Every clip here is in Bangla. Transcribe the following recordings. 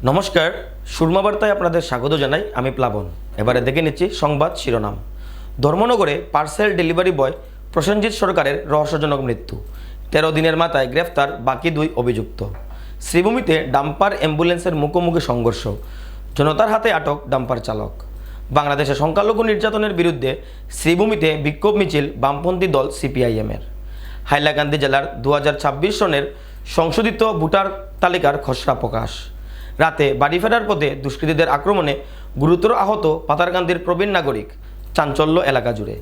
নমস্কার, সুরমা বার্তায় আপনাদের স্বাগত জানাই। আমি প্লাবন। এবারে দেখে নিচ্ছি সংবাদ শিরোনাম। ধর্মনগরে পার্সেল ডেলিভারি বয় প্রসেনজিৎ সরকারের রহস্যজনক মৃত্যু। 13 দিনের মাথায় গ্রেফতার বাকি 2 অভিযুক্ত। শ্রীভূমিতে ডাম্পার অ্যাম্বুলেন্সের মুখোমুখি সংঘর্ষ, জনতার হাতে আটক ডাম্পার চালক। বাংলাদেশে সংখ্যালঘু নির্যাতনের বিরুদ্ধে শ্রীভূমিতে বিক্ষোভ মিছিল বামপন্থী দল সিপিআইএমের। হাইলাকান্দি জেলার 2026 সনের সংশোধিত ভোটার তালিকার খসড়া প্রকাশ। রাতে বাড়ি ফেরার পথে দুষ্কৃতীদের আক্রমণে গুরুতর আহত পাতারকান্দির প্রবীণ নাগরিক, চাঞ্চল্য এলাকা জুড়ে।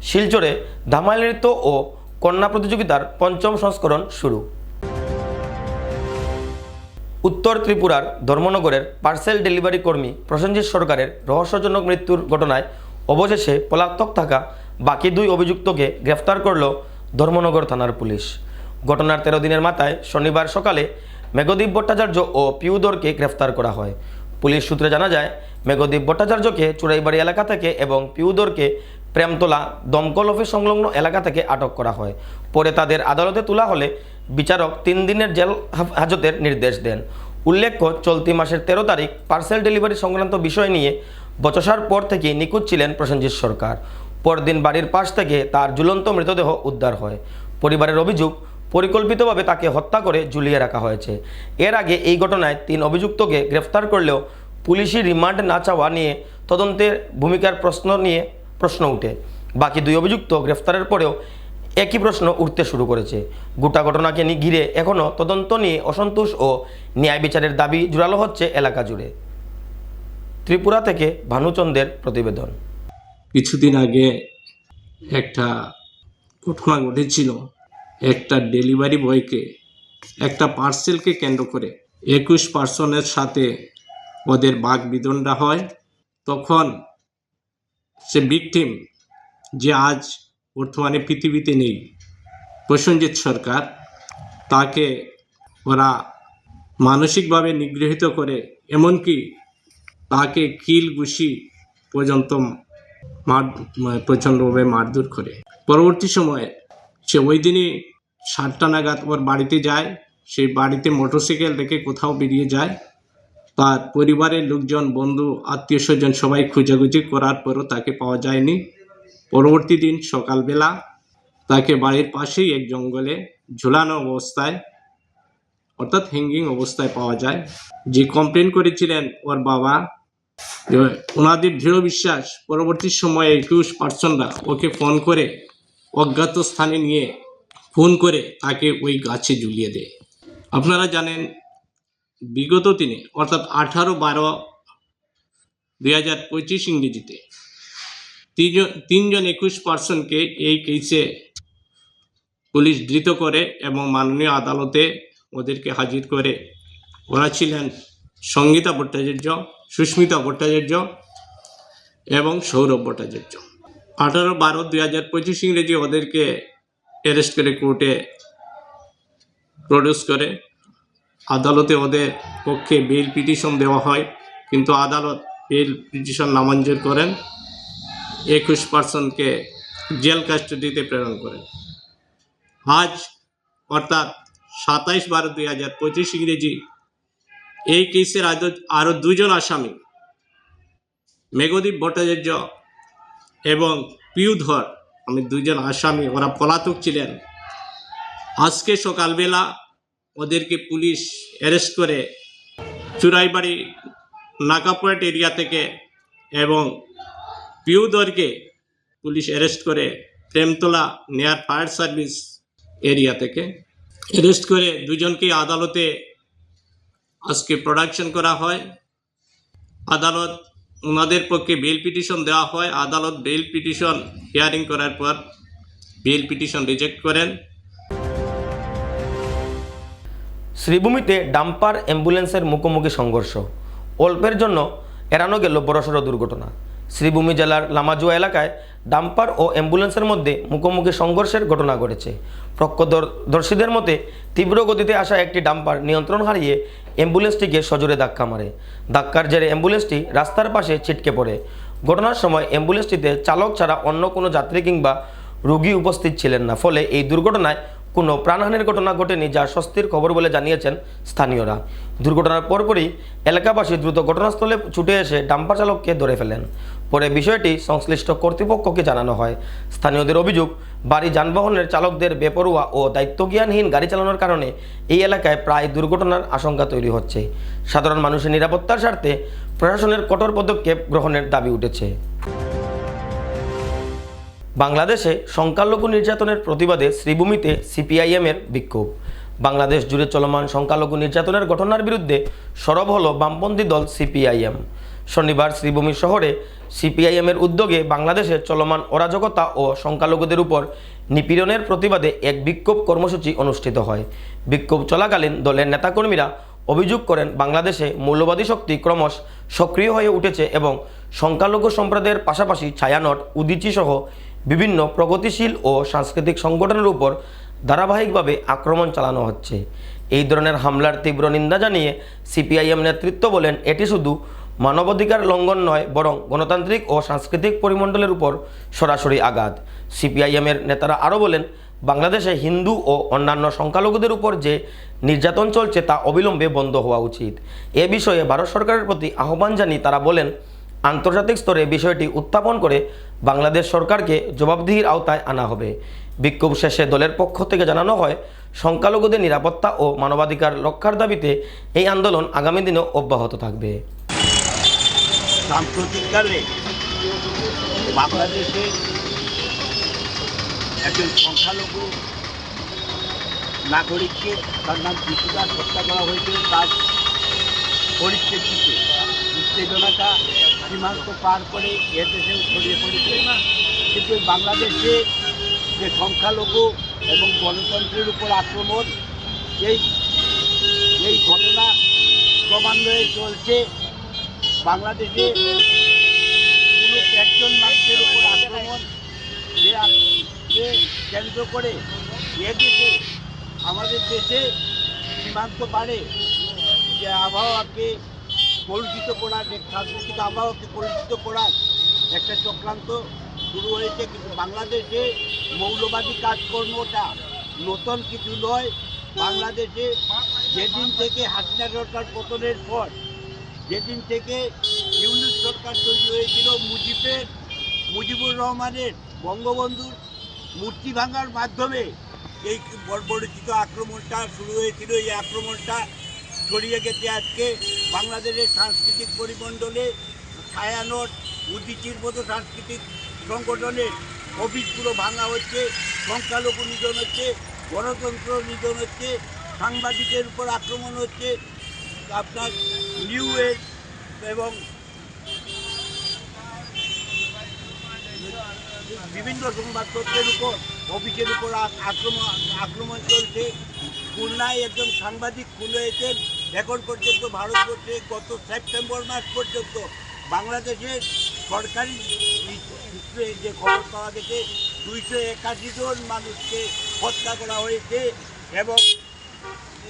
শিলচরে ধামাইল নৃত্য ও কন্যা প্রতিযোগিতার 5ম সংস্করণ শুরু। উত্তর ত্রিপুরার ধর্মনগরের পার্সেল ডেলিভারি কর্মী প্রসেনজিৎ সরকারের রহস্যজনক মৃত্যুর ঘটনায় অবশেষে পলাতক থাকা বাকি 2 অভিযুক্তকে গ্রেফতার করল ধর্মনগর থানার পুলিশ। ঘটনার 13 দিনের মাথায় শনিবার সকালে মেঘদীপ ভট্টাচার্য ও পিউদরকে গ্রেফতার করা হয়। পুলিশ সূত্রে জানা যায়, মেঘদীপ ভট্টাচার্যকে চুড়াইবাড়ি এলাকা থেকে এবং পিউদরকে প্রেমতলা দমকল অফিস সংলগ্ন এলাকা থেকে আটক করা হয়। পরে তাদের আদালতে তোলা হলে বিচারক 3 দিনের জেল হাজতের নির্দেশ দেন। উল্লেখ্য, চলতি মাসের 13 তারিখ পার্সেল ডেলিভারি সংক্রান্ত বিষয় নিয়ে বচসার পর থেকে নিখোঁজ ছিলেন প্রসেনজিৎ সরকার। পরদিন বাড়ির পাশ থেকে তার ঝুলন্ত মৃতদেহ উদ্ধার হয়। পরিবারের অভিযোগ, পরিকল্পিতভাবে তাকে হত্যা করে ঝুলিয়ে রাখা হয়েছে। এর আগে এই ঘটনায় 3 অভিযুক্তকে গ্রেফতার করলেও পুলিশি রিমান্ড না চাওয়া নিয়ে তদন্তের ভূমিকার প্রশ্ন উঠে। বাকি 2 অভিযুক্ত গ্রেফতারের পরেও একই প্রশ্ন উঠতে শুরু করেছে। গোটা ঘটনাকে ঘিরে এখনও তদন্ত নিয়ে অসন্তোষ ও ন্যায় বিচারের দাবি জোরালো হচ্ছে এলাকা জুড়ে। ত্রিপুরা থেকে ভানুচন্দ্রের প্রতিবেদন। কিছুদিন আগে একটা ঘটনা ঘটেছিল। একটা ডেলিভারি বয়কে একটা পার্সেলকে কেন্দ্র করে 21 পার্সনের সাথে ওদের বাকবিতণ্ডা হয়। তখন সে ভিকটিম, যে আজ বর্তমানে পৃথিবীতে নেই, প্রসেনজিৎ সরকার, তাকে ওরা মানসিকভাবে নিগৃহীত করে, এমনকি তাকে কিল ঘুষি পর্যন্ত প্রচণ্ডভাবে মারধর করে। পরবর্তী সময়ে সে ওই দিনই 7টা নাগাদ ওর বাড়িতে যায়। সেই বাড়িতে মোটরসাইকেল রেখে কোথাও বেরিয়ে যায়। তার পরিবারের লোকজন, বন্ধু, আত্মীয় স্বজন সবাই খোঁজাখুঁজি করার পরও তাকে পাওয়া যায়নি। পরবর্তী দিন সকালবেলা তাকে বাড়ির পাশেই এক জঙ্গলে ঝুলানো অবস্থায়, অর্থাৎ হ্যাঙ্গিং অবস্থায় পাওয়া যায়। যে কমপ্লেন করেছিলেন ওর বাবা, ওনাদের দৃঢ় বিশ্বাস পরবর্তী সময়ে 21 পার্সনরা ওকে ফোন করে অজ্ঞাত স্থানে নিয়ে ফোন করে তাকে ওই গাছে ঝুলিয়ে দেয়। আপনারা জানেন, বিগত দিনে অর্থাৎ 18/12/2025 ইংরেজিতে 3 জন 21 পার্সনকে এই কেসে পুলিশ ধৃত করে এবং মাননীয় আদালতে ওদেরকে হাজির করে। ওরা ছিলেন সঙ্গীতা ভট্টাচার্য, সুস্মিতা ভট্টাচার্য এবং সৌরভ ভট্টাচার্য। 18/12/2025 ইংরেজি ওদেরকে অ্যারেস্ট করে কোর্টে প্রডিউস করে। আদালতে ওদের পক্ষে বেল পিটিশন দেওয়া হয়, কিন্তু আদালত বেল পিটিশন নামঞ্জুর করেন। 21 পার্সনকে জেল কাস্টাডিতে প্রেরণ করেন। আজ অর্থাৎ 27/12/2025 ইংরেজি এই কেসের আরও 2 জন আসামি, মেঘদীপ ভট্টাচার্য এবং পিউধর, 2 জন আসামি, ওরা পলাতক ছিলেন। আজকে সকালবেলা ওদেরকে পুলিশ অ্যারেস্ট করে চুরাইবাড়ি নাকাপয়েন্ট এরিয়া থেকে, এবং পিউধরকে পুলিশ অ্যারেস্ট করে Premtala near fire service area থেকে। অ্যারেস্ট করে 2 জনকে আদালতে আজকে প্রোডাকশন করা হয়। আদালত ওনাদের পক্ষে বেল পিটিশন দেওয়া হয়। আদালত বেল পিটিশন হিয়ারিং করার পর বেল পিটিশন রিজেক্ট করেন। শ্রীভূমিতে ডাম্পার অ্যাম্বুলেন্সের মুখোমুখি সংঘর্ষ, অল্পের জন্য এড়ানো গেল বড়সড় দুর্ঘটনা। শ্রীভূমি জেলার লামাজুয়া এলাকায় ডাম্পার ও অ্যাম্বুলেন্সের মধ্যে মুখোমুখি সংঘর্ষের ঘটনা ঘটেছে। প্রত্যক্ষদর্শীদের মতে, তীব্র গতিতে আসা একটি ডাম্পার নিয়ন্ত্রণ হারিয়ে অ্যাম্বুলেন্সটিকে সজোরে ধাক্কা মারে। ধাক্কার জেরে অ্যাম্বুলেন্সটি রাস্তার পাশে ছিটকে পড়ে। ঘটনার সময় অ্যাম্বুলেন্সটিতে চালক ছাড়া অন্য কোনো যাত্রী কিংবা রোগী উপস্থিত ছিলেন না। ফলে এই দুর্ঘটনায় কোনো প্রাণহানির ঘটনা ঘটেনি, যা স্বস্তির খবর বলে জানিয়েছেন স্থানীয়রা। দুর্ঘটনার পরপরই এলাকাবাসী দ্রুত ঘটনাস্থলে ছুটে এসে ডাম্পার চালককে ধরে ফেলেন। পরে বিষয়টি সংশ্লিষ্ট কর্তৃপক্ষকে জানানো হয়। স্থানীয়দের অভিযোগ, ভারী যানবাহনের চালকদের বেপরোয়া ও দায়িত্বজ্ঞানহীন গাড়ি চালানোর কারণে এই এলাকায় প্রায় দুর্ঘটনার আশঙ্কা তৈরি হচ্ছে। সাধারণ মানুষের নিরাপত্তার স্বার্থে প্রশাসনের কঠোর পদক্ষেপ গ্রহণের দাবি উঠেছে। বাংলাদেশে সংখ্যালঘু নির্যাতনের প্রতিবাদে শ্রীভূমিতে সিপিআইএমের বিক্ষোভ। বাংলাদেশ জুড়ে চলমান সংখ্যালঘু নির্যাতনের ঘটনার বিরুদ্ধে সরব হল বামপন্থী দল সিপিআইএম। শনিবার শ্রীভূমি শহরে সিপিআইএমের উদ্যোগে বাংলাদেশে চলমান অরাজকতা ও সংখ্যালঘুদের উপর নিপীড়নের প্রতিবাদে এক বিক্ষোভ কর্মসূচি অনুষ্ঠিত হয়। বিক্ষোভ চলাকালীন দলের নেতাকর্মীরা অভিযোগ করেন, বাংলাদেশে মৌলবাদী শক্তি ক্রমশ সক্রিয় হয়ে উঠেছে এবং সংখ্যালঘু সম্প্রদায়ের পাশাপাশি ছায়ানট, উদীচী সহ বিভিন্ন প্রগতিশীল ও সাংস্কৃতিক সংগঠনের উপর ধারাবাহিকভাবে আক্রমণ চালানো হচ্ছে। এই ধরনের হামলার তীব্র নিন্দা জানিয়ে সিপিআইএম নেতৃত্ব বলেন, এটি শুধু মানবাধিকার লঙ্ঘন নয়, বরং গণতান্ত্রিক ও সাংস্কৃতিক পরিমণ্ডলের উপর সরাসরি আঘাত। সিপিআইএমের নেতারা আরও বলেন, বাংলাদেশে হিন্দু ও অন্যান্য সংখ্যালঘুদের উপর যে নির্যাতন চলছে তা অবিলম্বে বন্ধ হওয়া উচিত। এ বিষয়ে ভারত সরকারের প্রতি আহ্বান জানিয়ে তারা বলেন, আন্তর্জাতিক স্তরে বিষয়টি উত্থাপন করে বাংলাদেশ সরকারকে জবাবদিহির আওতায় আনা হবে। বিক্ষোভ শেষে দলের পক্ষ থেকে জানানো হয়, সংখ্যালঘুদের নিরাপত্তা ও মানবাধিকার রক্ষার দাবিতে এই আন্দোলন আগামী দিনেও অব্যাহত থাকবে। সাম্প্রতিককালে বাংলাদেশে একজন সংখ্যালঘু নাগরিককে, তার নাম কৃষিদাস, হত্যা করা হয়েছিল। তার পরিপ্রেক্ষিতে উত্তেজনাটা সীমান্ত পার করে এ দেশেও ছড়িয়ে পড়েছে। কিন্তু বাংলাদেশে যে সংখ্যালঘু এবং গণতন্ত্রের উপর আক্রমণ, এই ঘটনা ক্রমান্বয়ে চলছে। বাংলাদেশে কোনো একজন মানুষের উপর আক্রমণ যে কেন্দ্র করে এদেশে, আমাদের দেশে সীমান্ত পারে যে আবহাওয়াকে কলুষিত করার, সাংস্কৃতিক আবহাওয়াকে কলুষিত করার একটা চক্রান্ত শুরু হয়েছে। কিন্তু বাংলাদেশে মৌলবাদী কাজকর্মটা নতুন কিছু নয়। বাংলাদেশে যেদিন থেকে হাসিনা সরকার পতনের পর, যেদিন থেকে ইউনূস সরকার তৈরি হয়েছিল, মুজিবুর রহমানের, বঙ্গবন্ধুর মূর্তি ভাঙার মাধ্যমে এই বর্বরচিত আক্রমণটা শুরু হয়েছিল। এই আক্রমণটা ছড়িয়ে গেছে আজকে বাংলাদেশের সাংস্কৃতিক পরিমণ্ডলে। ছায়ানট, উদীচীর মতো সাংস্কৃতিক সংগঠনের অফিসগুলো ভাঙা হচ্ছে, সংখ্যালঘু নিধন হচ্ছে, গণতন্ত্র নিধন হচ্ছে, সাংবাদিকের উপর আক্রমণ হচ্ছে, আপনার নিউজ এবং বিভিন্ন সংবাদপত্রের উপর, অফিসের উপর আক্রমণ চলছে। খুলনায় একজন সাংবাদিক খুন হয়েছেন। এখন পর্যন্ত ভারতবর্ষে গত সেপ্টেম্বর মাস পর্যন্ত বাংলাদেশের সরকারি সূত্রে যে খবর পাওয়া গেছে, 281 জন মানুষকে হত্যা করা হয়েছে এবং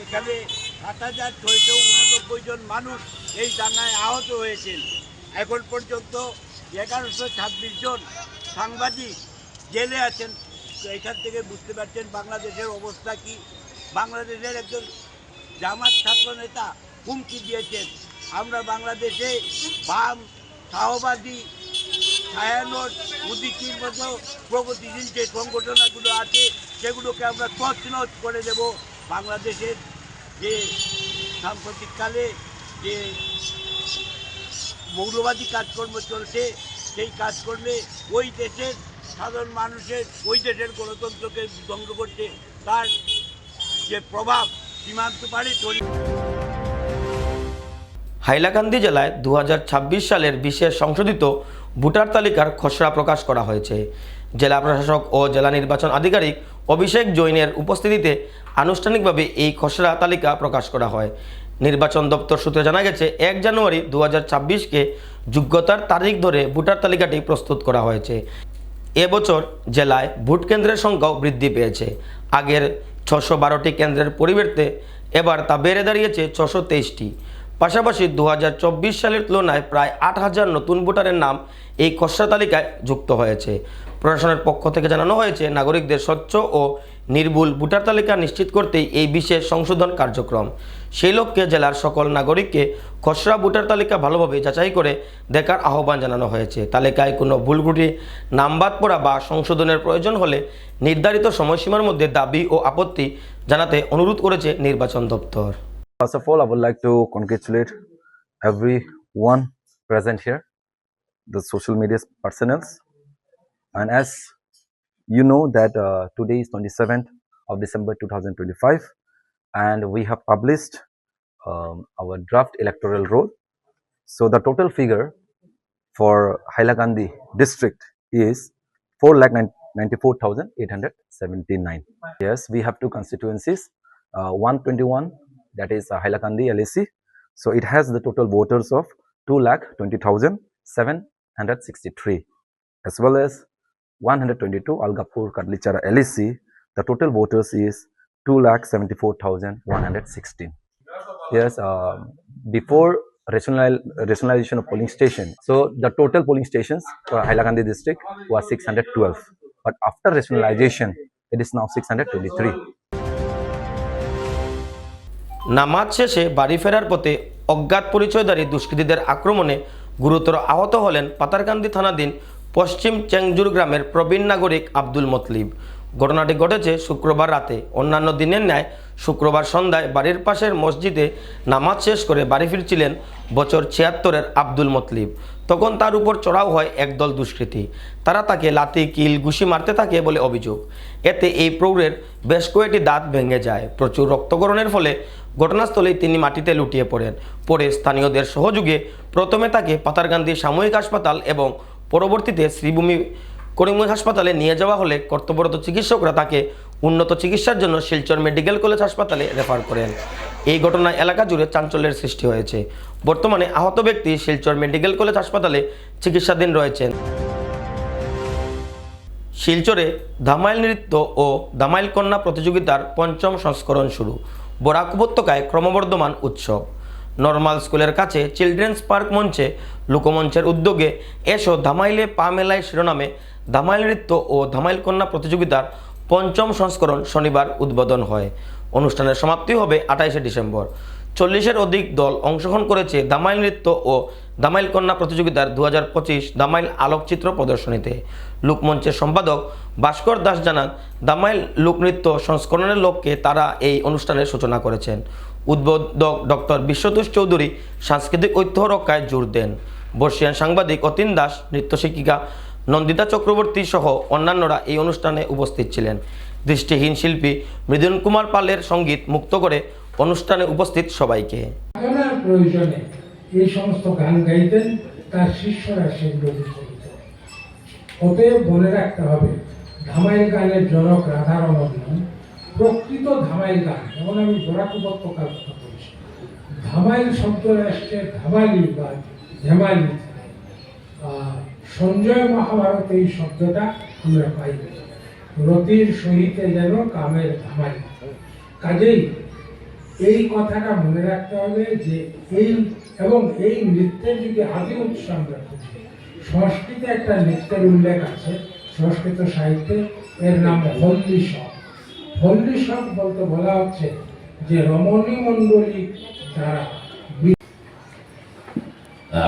এখানে 7,689 জন মানুষ এই দাঙ্গায় আহত হয়েছেন। এখন পর্যন্ত 1126 জন সাংবাদিক জেলে আছেন। এখান থেকে বুঝতে পারছেন বাংলাদেশের অবস্থা কি। বাংলাদেশের একজন জামাত ছাত্র নেতা হুমকি দিয়েছেন, আমরা বাংলাদেশে বাম, শাহবাদী, ছায়ানট, উদীচীর মতো প্রগতিশীল যে সংগঠনগুলো আছে সেগুলোকে আমরা তছনছ করে দেব। বাংলাদেশের যে সাম্প্রতিককালে যে মৌলবাদী কাজকর্ম চলছে, সেই কাজকর্মে ওই দেশের সাধারণ মানুষের, ওই দেশের গণতন্ত্রকে ধ্বংস করছে, তার যে প্রভাব সীমান্ত পারে। হাইলাকান্দি জেলায় 2026 সালের বিশেষ সংশোধিত ভোটার তালিকার খসড়া প্রকাশ করা হয়েছে। জেলা প্রশাসক ও জেলা নির্বাচন আধিকারিক অভিষেক জৈনের উপস্থিতিতে আনুষ্ঠানিকভাবে এই খসড়া তালিকা প্রকাশ করা হয়। নির্বাচন দপ্তর সূত্রে জানা গেছে, 1 জানুয়ারি 2026-কে যোগ্যতার তারিখ ধরে ভোটার তালিকাটি প্রস্তুত করা হয়েছে। এবছর জেলায় ভোট কেন্দ্রের সংখ্যাও বৃদ্ধি পেয়েছে। আগের 612টি কেন্দ্রের পরিবর্তে এবার তা বেড়ে দাঁড়িয়েছে 623টি। পাশাপাশি 2024 সালের তুলনায় প্রায় 8,000 নতুন ভোটারের নাম এই খসড়া তালিকায় যুক্ত হয়েছে। প্রশাসনের পক্ষ থেকে জানানো হয়েছে, নাগরিকদের স্বচ্ছ ও নির্ভুল ভোটার তালিকা নিশ্চিত করতেই এই বিশেষ সংশোধন কার্যক্রম। সেই লক্ষ্যে জেলার সকল নাগরিককে খসড়া ভোটার তালিকা ভালোভাবে যাচাই করে দেখার আহ্বান জানানো হয়েছে। তালিকায় কোনো ভুল ত্রুটি, নাম বাদ পড়া বা সংশোধনের প্রয়োজন হলে নির্ধারিত সময়সীমার মধ্যে দাবি ও আপত্তি জানাতে অনুরোধ করেছে নির্বাচন দপ্তর। First of all, I would like to congratulate everyone present here, the social media personnel. And as you know that today is 27th of December 2025 and we have published our draft electoral roll. So the total figure for Hailakandi district is 4,94,879. Yes, we have two constituencies, 121 that is Hailakandi LAC. So it has the total voters of 2,20,763 as well as 122 Algapur Kadlichara LAC. The total voters is 2,74,116. Yes, before rationalization of polling station, so the total polling stations for Hailakandi district was 612, but after rationalization it is now 623. নামাজ শেষে বাড়ি ফেরার পথে অজ্ঞাত পরিচয়ধারী দুষ্কৃতীদের আক্রমণে গুরুতর আহত হলেন পাতারকান্দি থানাধীন পশ্চিম চেংজুর গ্রামের প্রবীণ নাগরিক আব্দুল মতলিব। ঘটনাটি ঘটেছে শুক্রবার রাতে। অন্যান্য দিনের ন্যায় শুক্রবার সন্ধ্যায় বাড়ির পাশের মসজিদে নামাজ শেষ করে বাড়ি ফিরছিলেন বছর ৭৬-এর আব্দুল মতলিব। তখন তার উপর চড়াও হয় একদল দুষ্কৃতী। তারা তাকে লাথি, কিল, ঘুষি মারতে থাকে বলে অভিযোগ। এতে এই প্রৌঢ়ের বেশ কয়েকটি দাঁত ভেঙে যায়। প্রচুর রক্তক্ষরণের ফলে ঘটনাস্থলেই তিনি মাটিতে লুটিয়ে পড়েন। পরে স্থানীয়দের সহযোগে প্রথমে তাকে পাতারকান্দি সাময়িক হাসপাতাল এবং পরবর্তীতে শ্রীভূমি করিমগঞ্জ হাসপাতালে নিয়ে যাওয়া হলে কর্তব্যরত চিকিৎসকরা তাকে উন্নত চিকিৎসার জন্য শিলচর মেডিকেল কলেজ হাসপাতালে রেফার করেন। এই ঘটনায় এলাকা জুড়ে চাঞ্চল্যের সৃষ্টি হয়েছে। বর্তমানে আহত ব্যক্তি শিলচর মেডিকেল কলেজ হাসপাতালে চিকিৎসাধীন রয়েছেন। শিলচরে ধামাইল নৃত্য ও ধামাইল কন্যা প্রতিযোগিতার ৫ম সংস্করণ শুরু। বরাক উপত্যকায় ক্রমবর্ধমান উৎসব। নর্মাল স্কুলের কাছে চিলড্রেন্স পার্ক মঞ্চে লোকমঞ্চের উদ্যোগে এসো ধামাইলে পা মেলায় শিরোনামে ধামাইল নৃত্য ও ধামাইল কন্যা প্রতিযোগিতার ৫ম সংস্করণ শনিবার উদ্বোধন হয়। অনুষ্ঠানের সমাপ্তি হবে ২৮শে ডিসেম্বর। ৪০-এর অধিক দল অংশগ্রহণ করেছে ধামাইল নৃত্য ও ধামাইল কন্যা প্রতিযোগিতার ২০২৫ ধামাইল আলোকচিত্র প্রদর্শনীতে। লোকমঞ্চের সম্পাদক ভাস্কর দাস জানান, ধামাইল লোকনৃত্য সংস্করণের লক্ষ্যে তারা এই অনুষ্ঠানের সূচনা করেছেন। উদ্বোধক ডক্টর বিশ্বতোষ চৌধুরী সাংস্কৃতিক ঐতিহ্য রক্ষায় জোর দেন। বর্ষিয়ান সাংবাদিক অতীন দাস, নৃত্য শিক্ষিকা নন্দিতা চক্রবর্তী সহ অন্যান্যরা এই অনুষ্ঠানে উপস্থিত ছিলেন। দৃষ্টিহীন শিল্পী মৃদুন কুমার পালের সঙ্গীত মুক্ত করে অনুষ্ঠানে উপস্থিত সবাইকে। প্রয়োজনে এই সমস্ত গান গাইতেন, তার শিষ্যরা সেগুলো করতেন। অতএব মনে রাখতে হবে, ধামাইল গানের জনক রাধারমণ নন, প্রকৃত ধামাইল গান। যেমন আমি বরাক উপত্যকার কথা বলছি, ধামাইল শব্দ আসছে ধামালি বা ধেমালি। সঞ্জয় মহাভারত এই শব্দটা আমরা পাই, রতির সহিতে যেন কামের ধামালি। কাজেই এই কথাটা মনে রাখতে হবে যে এই নৃত্যের যদি আদি উৎস আমরা খুঁজি, সংস্কৃতে একটা নৃত্যের উল্লেখ আছে সংস্কৃত সাহিত্যে, এর নাম হল্লি শক। হল্লি শক বলতে বলা হচ্ছে যে রমণী মণ্ডলী দ্বারা।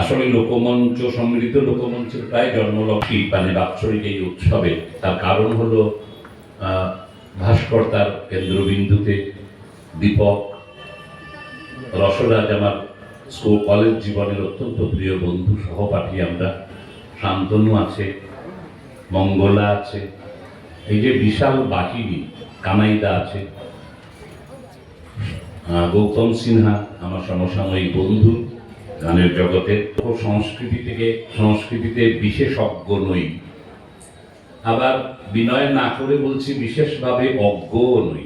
আসলে লোকমঞ্চ, সমৃদ্ধ লোকমঞ্চের প্রায় জন্মলক্ষ্মী মানে বাৎসরিক এই উৎসবে, তার কারণ হলো ভাস্কর তার কেন্দ্রবিন্দুতে, দীপক, রসরাজ আমার স্কুল কলেজ জীবনের অত্যন্ত প্রিয় বন্ধু সহপাঠী আমরা, শান্তনু আছে, মঙ্গলা আছে, এই যে বিশাল বাহিনী, কানাইদা আছে, গৌতম সিনহা আমার সমসাময়িক বন্ধু গানের জগতে। সংস্কৃতিতে বিশেষজ্ঞ নই, আবার বিনয় না করে বলছি বিশেষভাবে অজ্ঞও নই,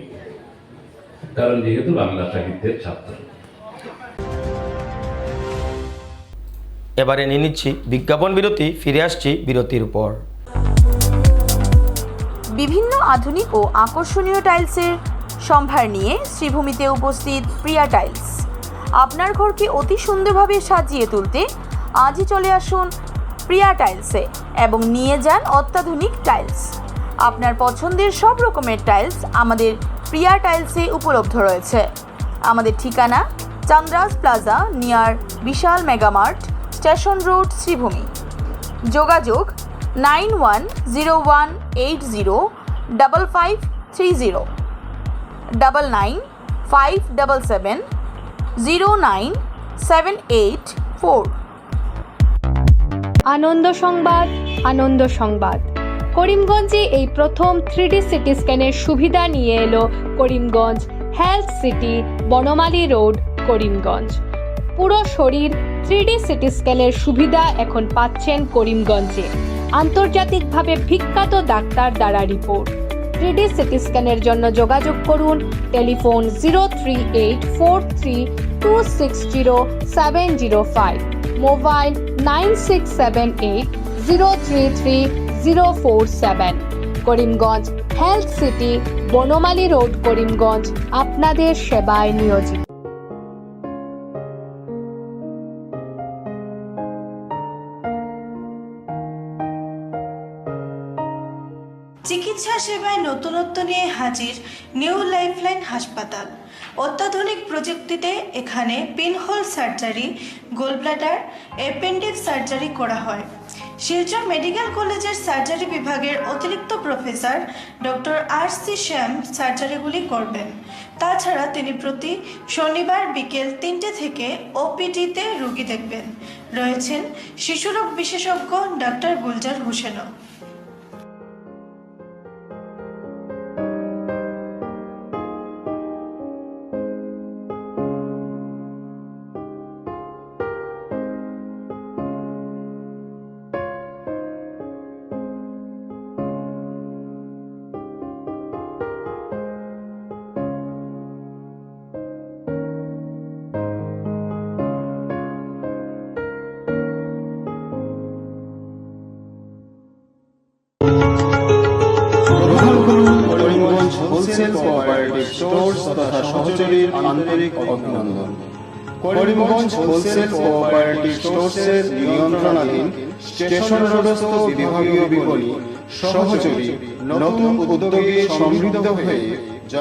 কারণ যেহেতু বাংলা সাহিত্যের ছাত্র। এবারে নিয়ে নিচ্ছি বিজ্ঞাপন বিরতি, ফিরে আসছি বিরতির পর। বিভিন্ন আধুনিক ও আকর্ষণীয় টাইলসের সম্ভার নিয়ে শ্রীভূমিতে উপস্থিত প্রিয়া টাইলস। আপনার ঘরকে অতি সুন্দরভাবে সাজিয়ে তুলতে আজই চলে আসুন প্রিয়া টাইলসে এবং নিয়ে যান অত্যাধুনিক টাইলস। আপনার পছন্দের সব রকমের টাইলস আমাদের প্রিয়া টাইলসে উপলব্ধ রয়েছে। আমাদের ঠিকানা চান্দ্রাস প্লাজা নিয়ার বিশাল মেগামার্ট, স্টেশন রোড, শ্রীভূমি। যোগাযোগ 9101805530 9957709784। আনন্দ সংবাদ, আনন্দ সংবাদ। করিমগঞ্জে এই প্রথম 3D সিটি স্ক্যানের সুবিধা নিয়ে এলো Karimganj health city, Banamali road, Karimganj. পুরো শরীর 3D সিটি স্ক্যানের সুবিধা এখন পাচ্ছেন করিমগঞ্জে। আন্তর্জাতিকভাবে বিখ্যাত ডাক্তার দ্বারা রিপোর্ট। 3D সিটি স্ক্যানের জন্য যোগাযোগ করুন telephone 03846270705, mobile 9678033047। Karimganj health city, Banamali road, Karimganj আপনাদের সেবায় নিয়োজিত। চিকিৎসা সেবায় নতুনত্ব নিয়ে হাজির নিউ লাইফলাইন হাসপাতাল। অত্যাধুনিক প্রযুক্তিতে এখানে pinhole surgery, gallbladder, appendix surgery করা হয়। শিলচর মেডিকেল কলেজের সার্জারি বিভাগের অতিরিক্ত প্রফেসর ডক্টর RC শ্যাম সার্জারিগুলি করবেন। তাছাড়া তিনি প্রতি শনিবার বিকেল 3টে থেকে OPD-তে রোগী দেখবেন। রয়েছেন শিশুরোগ বিশেষজ্ঞ ডাক্তার গুলজার হোসেনও। করিমগঞ্জ হোলসেল কোঅপারেটিভ স্টোর্স তথা সহযোগীর আন্তরিক অভিনন্দন। করিমগঞ্জ হোলসেল কোঅপারেটিভ স্টোর্সের নিয়ন্ত্রণাধীন স্টেশন রোডস্থ বিভাগীয় বিপণী সহযোগী নতুন উদ্যোগে সমৃদ্ধ হয়ে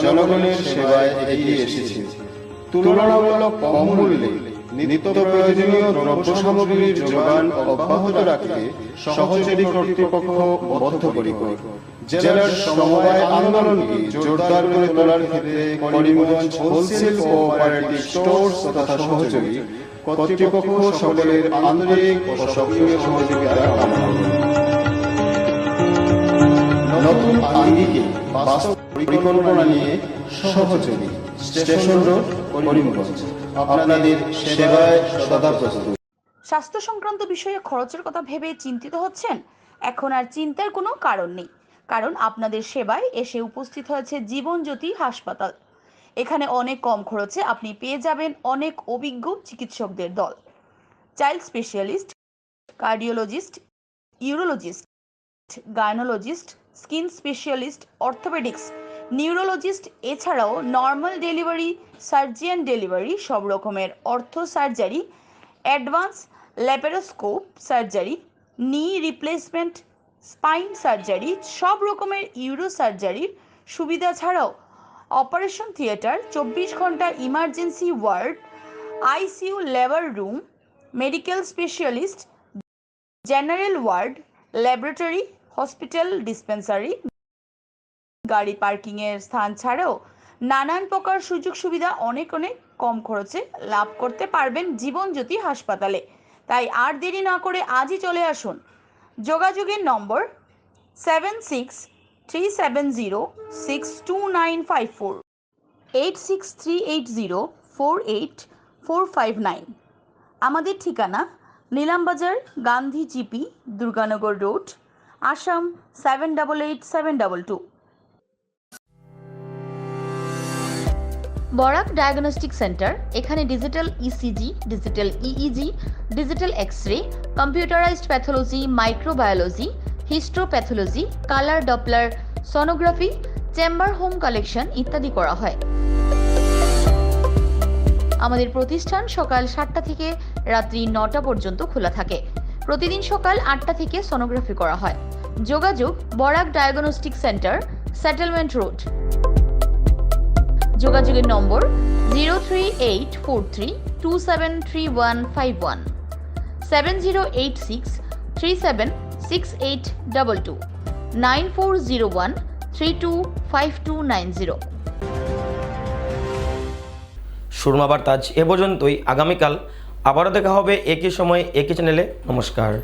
জনগণের সেবায় এগিয়ে এসেছে। তুলনামূলক কম মূল্যে নিত্য প্রয়োজনীয় দ্রব্য সামগ্রীর যোগান অব্যাহত রাখতে সহযোগী কর্তৃপক্ষ বদ্ধপরিকর। জেলার সমবায় আন্দোলনকে জোরদার করে তোলার ক্ষেত্রে করিমগঞ্জ হোলসেল কোঅপারেটিভ স্টোর্স তথা সহযোগী কর্তৃপক্ষ সকলের আন্তরিক ও সক্রিয় সহযোগিতা কামনা করে নতুন আঙ্গিকে বাস্তব পরিকল্পনা নিয়ে সহযোগী স্টেশন রোড, করিমগঞ্জ আপনাদের সেবায় সদা প্রস্তুত। স্বাস্থ্য সংক্রান্ত বিষয়ে খরচের কথা ভেবে চিন্তিত হচ্ছেন? এখন আর চিন্তার কোনো কারণ নেই, কারণ আপনাদের সেবায় এসে উপস্থিত হয়েছে জীবনজ্যোতি হাসপাতাল। এখানে অনেক কম খরচে আপনি পেয়ে যাবেন অনেক অভিজ্ঞ চিকিৎসকদের দল। Child specialist, cardiologist, urologist, gynaecologist, skin specialist, orthopaedics, neurologist, এছাড়াও নর্মাল ডেলিভারি, সার্জিয়ান ডেলিভারি, সব রকমের ortho surgery, advance laparoscope surgery, knee replacement, spine surgery, সব রকমের ইউরো সার্জারির সুবিধা ছাড়াও অপারেশন থিয়েটার, 24 ঘন্টা emergency ward, ICU labour room, medical specialist, general ward, laboratory, hospital dispensary, গাড়ি পার্কিংয়ের স্থান ছাড়াও নানান প্রকার সুযোগ সুবিধা অনেক কম খরচে লাভ করতে পারবেন জীবনজ্যোতি হাসপাতালে। তাই আর দেরি না করে আজই চলে আসুন। যোগাযোগের নম্বর 7637062954, 8638048459। আমাদের ঠিকানা Nilambazar, Gandhi GP, Durganagar road, Assam 788722। Barak diagnostic centre. এখানে digital ECG, digital EEG, digital x-ray, computerised pathology, microbiology, histopathology, colour Doppler sonography, chamber home collection ইত্যাদি করা হয়। আমাদের প্রতিষ্ঠান সকাল 7টা থেকে রাত্রি 9টা পর্যন্ত খোলা থাকে। প্রতিদিন সকাল 8টা থেকে সোনোগ্রাফি করা হয়। যোগাযোগ Barak diagnostic centre, settlement road. যোগাযোগের নম্বর 03843273151, 7086376822, 9401325290। সুরমা বার্তা আজ এ পর্যন্তই। আগামীকাল আবারও দেখা হবে একই সময় একই চ্যানেলে। নমস্কার।